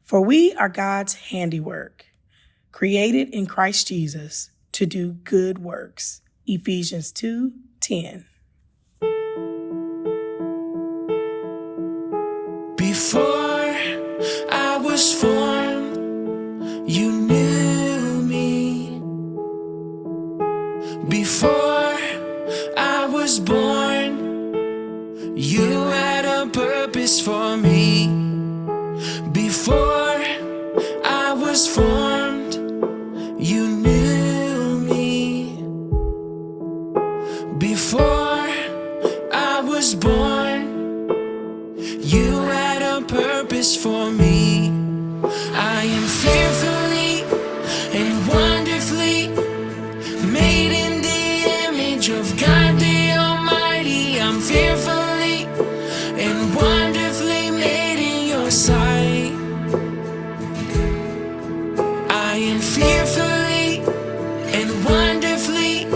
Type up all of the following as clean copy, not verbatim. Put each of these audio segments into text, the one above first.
For we are God's handiwork, created in Christ Jesus to do good works. Ephesians 2:10. Before I was formed, you knew me. Before I was born, you had a purpose for me. Before I was formed, you knew me. Before I was born, you had a purpose for me. I am fearfully and wonderfully made in the image of God the Almighty. I'm fearfully and wonderfully made in your sight. I am fearfully and wonderfully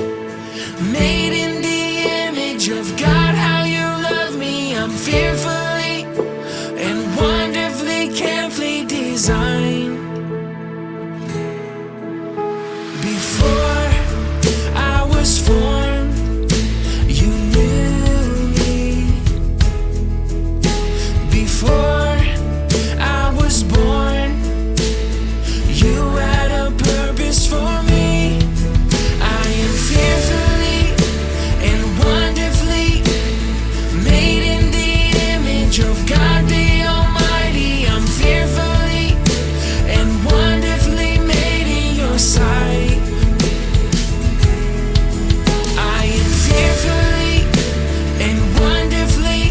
made in the image of God. How you love me, I'm fearfully and wonderfully, carefully designed. Before I was formed, you knew me. Before I was born, you had a purpose for me. I am fearfully and wonderfully made in the image of God the Almighty. I'm fearfully and wonderfully made in your sight. I am fearfully and wonderfully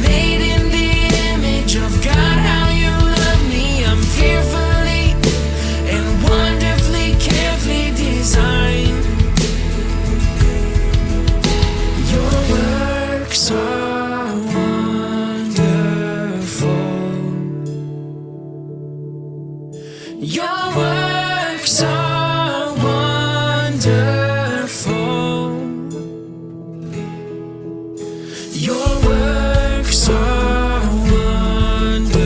made in the image of God. How you love me, I'm fearfully and wonderfully, carefully designed. Your works are wonderful. Your works are wonderful. Your works are wonderful.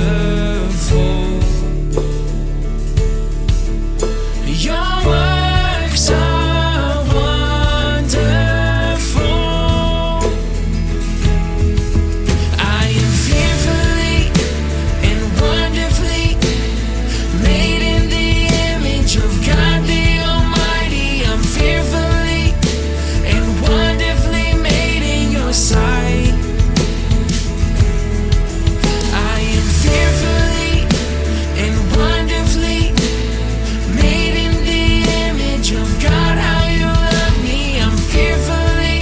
Your works are wonderful. I am fearfully and wonderfully made in the image of God the Almighty. I'm fearfully and wonderfully made in your sight. I am fearfully and wonderfully made in the image of God. How you love me, I'm fearfully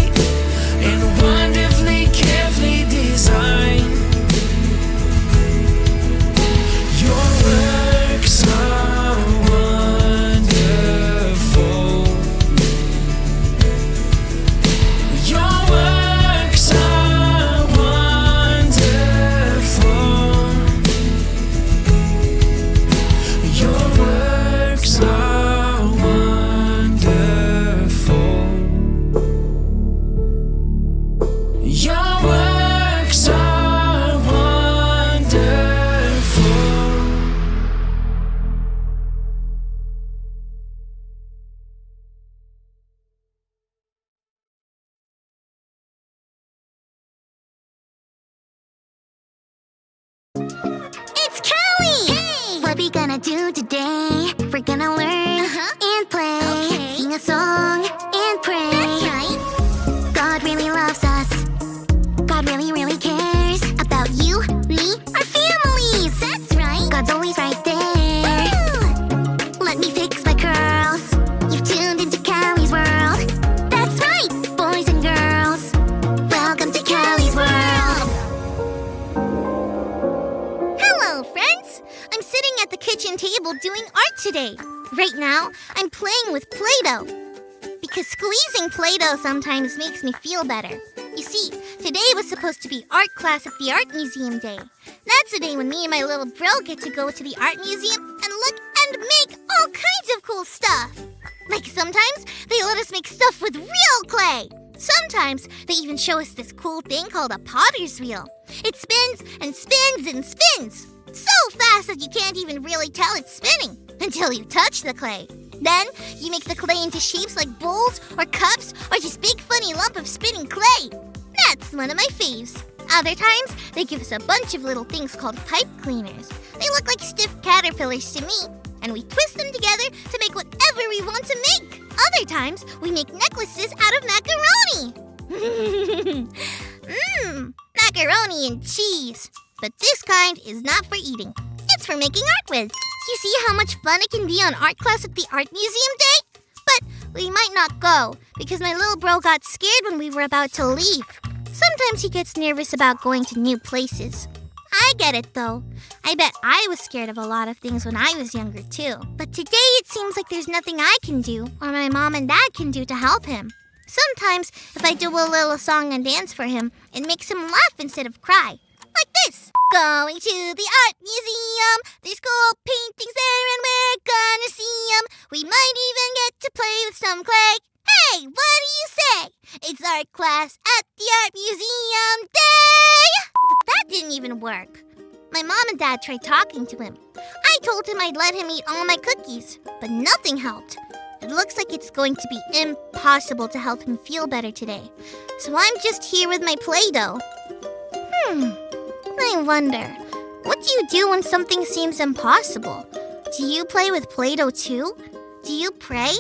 and wonderfully, carefully designed. Your works are wonderful. Your works are wonderful. Your works are wonderful. Your works are wonderful. It's Kelly! Hey! What we gonna do today? We're gonna learn and play. Okay. Sing a song and pray. That's right. God really loves us. God really, really cares about you, me, our families. That's right. God's always right there. Woo! Let me fix my curls. You've tuned into Callie's world. That's right, boys and girls. Welcome to Callie's world. Hello, friends! I'm sitting at the kitchen table doing art today. Right now, I'm playing with Play-Doh. Because squeezing Play-Doh sometimes makes me feel better. You see, today was supposed to be art class at the Art Museum Day. That's the day when me and my little bro get to go to the art museum and look and make all kinds of cool stuff. Like sometimes they let us make stuff with real clay. Sometimes they even show us this cool thing called a potter's wheel. It spins and spins and spins. So fast that you can't even really tell it's spinning until you touch the clay. Then you make the clay into shapes like bowls or cups or just big funny lump of spinning clay. That's one of my faves. Other times, they give us a bunch of little things called pipe cleaners. They look like stiff caterpillars to me, and we twist them together to make whatever we want to make. Other times, we make necklaces out of macaroni. Macaroni and cheese. But this kind is not for eating. It's for making art with. You see how much fun it can be on art class at the art museum day? But we might not go because my little bro got scared when we were about to leave. Sometimes he gets nervous about going to new places. I get it though. I bet I was scared of a lot of things when I was younger too. But today it seems like there's nothing I can do or my mom and dad can do to help him. Sometimes if I do a little song and dance for him, it makes him laugh instead of cry. Like this. Going to the art museum. There's cool paintings there and we're gonna see 'em. We might even get to play with some clay. Hey, what do you say? It's art class at the art museum day! But that didn't even work. My mom and dad tried talking to him. I told him I'd let him eat all my cookies, but nothing helped. It looks like it's going to be impossible to help him feel better today. So I'm just here with my Play-Doh. I wonder, what do you do when something seems impossible? Do you play with Play-Doh too? Do you pray?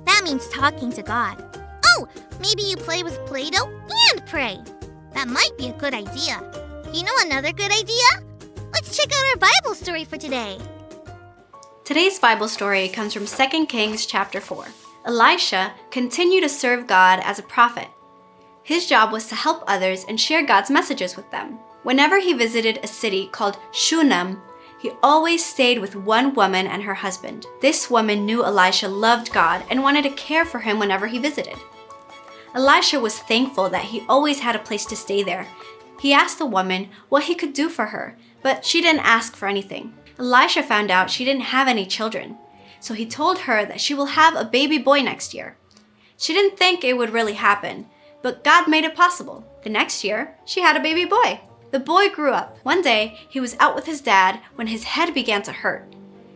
That means talking to God. Oh, maybe you play with Play-Doh and pray. That might be a good idea. You know another good idea? Let's check out our Bible story for today. Today's Bible story comes from 2 Kings chapter 4. Elisha continued to serve God as a prophet. His job was to help others and share God's messages with them. Whenever he visited a city called Shunem, he always stayed with one woman and her husband. This woman knew Elisha loved God and wanted to care for him whenever he visited. Elisha was thankful that he always had a place to stay there. He asked the woman what he could do for her, but she didn't ask for anything. Elisha found out she didn't have any children, so he told her that she will have a baby boy next year. She didn't think it would really happen, but God made it possible. The next year, she had a baby boy. The boy grew up. One day, he was out with his dad when his head began to hurt.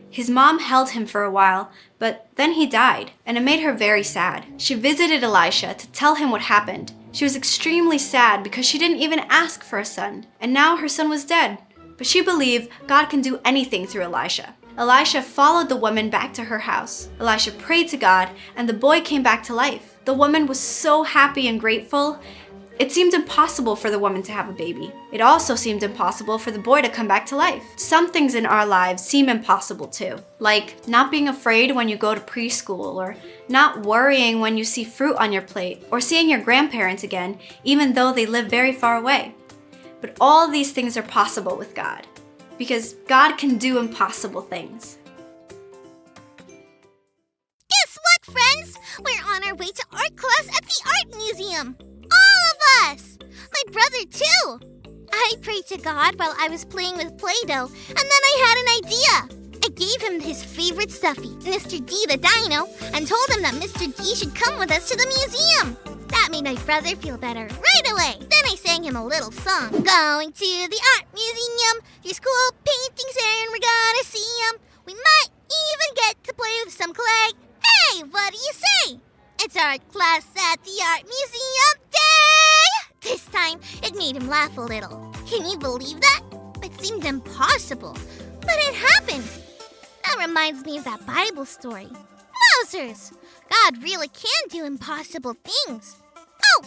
His mom held him for a while, but then he died, and it made her very sad. She visited Elisha to tell him what happened. She was extremely sad because she didn't even ask for a son, and now her son was dead. But she believed God can do anything through Elisha. Elisha followed the woman back to her house. Elisha prayed to God, and the boy came back to life. The woman was so happy and grateful. It seemed impossible for the woman to have a baby. It also seemed impossible for the boy to come back to life. Some things in our lives seem impossible too, like not being afraid when you go to preschool, or not worrying when you see fruit on your plate, or seeing your grandparents again, even though they live very far away. But all these things are possible with God, because God can do impossible things. Guess what, friends? We're on our way to art class at the art museum. All of us! My brother, too! I prayed to God while I was playing with Play-Doh, and then I had an idea. I gave him his favorite stuffy, Mr. D the Dino, and told him that Mr. D should come with us to the museum. That made my brother feel better right away. Then I sang him a little song. Going to the art museum. There's cool paintings there and we're gonna see 'em. We might even get to play with some clay. Hey, what do you say? It's art class at the art museum day! This time, it made him laugh a little. Can you believe that? It seemed impossible, but it happened. That reminds me of that Bible story. Wowzers! God really can do impossible things. Oh,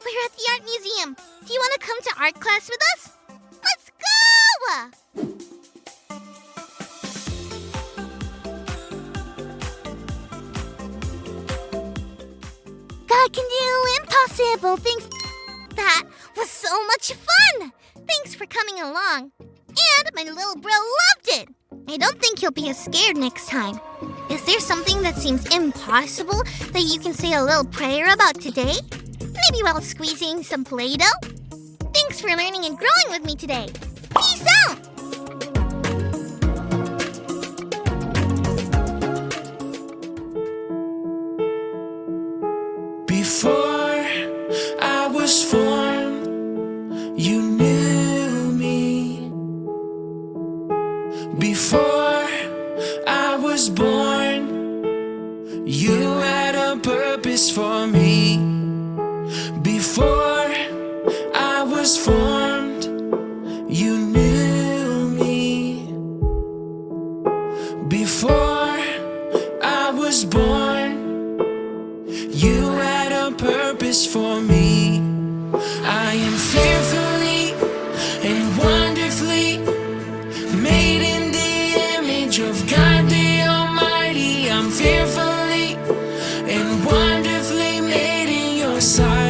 we're at the art museum. Do you want to come to art class with us? Let's go! God can do impossible things. That was so much fun! Thanks for coming along. And my little bro loved it. I don't think he'll be as scared next time. Is there something that seems impossible that you can say a little prayer about today? Maybe while squeezing some Play-Doh? Thanks for learning and growing with me today. Peace out! Before I was formed, you knew me. You had a purpose for me. Before I was formed, you knew me. Before I was born, you had a purpose for me. I am fearfully and wonderfully made in the image of God the Almighty. I'm fearfully and wonderfully made in your sight.